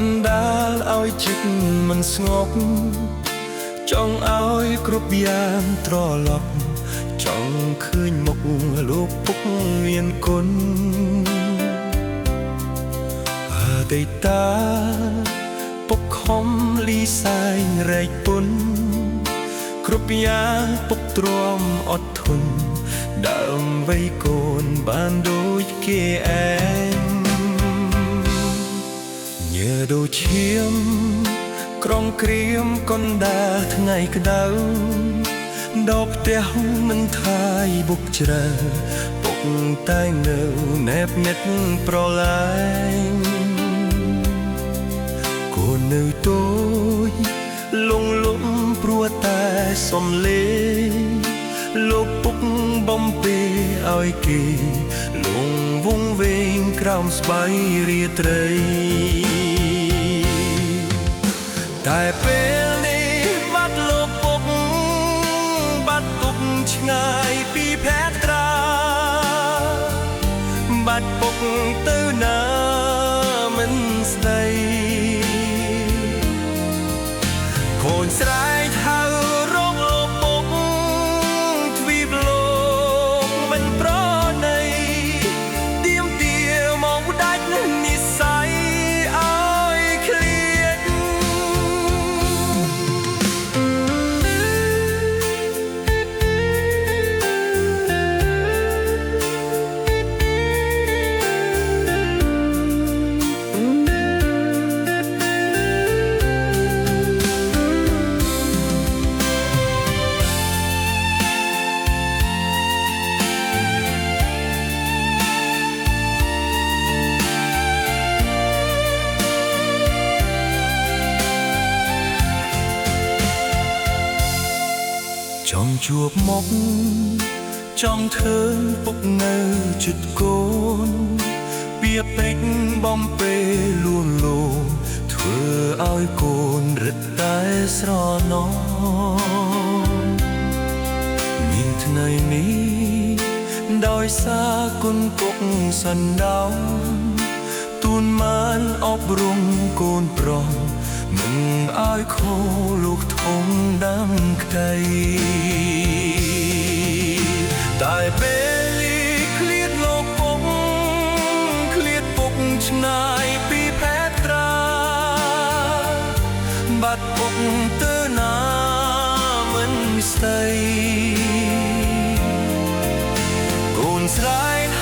ណ្ដាលឲ្យចិត្តមិនស្ងប់ចង់ឲ្យគ្រប់យ៉ាងត្រឡប់ចង់ឃើញមុខលោកពុកមានគុណអតីតាពុកខំលីសែងរែកពុនគ្រប់យ៉ាងពុកទ្រាំអត់ធន់ដើម្បីកូនបានដូចគេឯងញើដូចឈាមក្រងក្រៀមកណ្ដាលថ្ងៃក្តៅដកផ្ទះមិនថាយបុកជ្រៅពុកតែនៅណែបមិត្តប្រឡាយកូននៅតូចលងលំព្រោះតែសំលេងលោកពុកបំពេឲ្យគេលងវងវែងក្រោមស្បៃរាត្រីតែពេលនេះបាត់លោកពុកបាត់ទុកឆ្ងាយពីភេត្រាបាត់ពុកទៅណាមិនស្ដីកូនស្រែកហៅរកលោកពុកទ្វីបលោកមិនប្រណីទៀមទាមកដាច់និស្ស័យឲ្យឃ្លាតចង់ជួបមុខចង់ឃើញពុកនៅជិតកូនពាក្យពេចន៍បំពេលលួងលោមធ្វើឲ្យកូនរឹតតែស្រណោមានថ្ងៃនេះដោយសារគុណពុកសណ្ដោទូនមានអប់រំកូនប្រុសមិនឲ្យខូលោកធំដាំក្តីតែពេលឃ្លាតលោកពុកឃ្លាតពុកឆ្ងាយពីភេត្រាបាត់ពុកទៅណាមិនស្ដីកូនស្រែក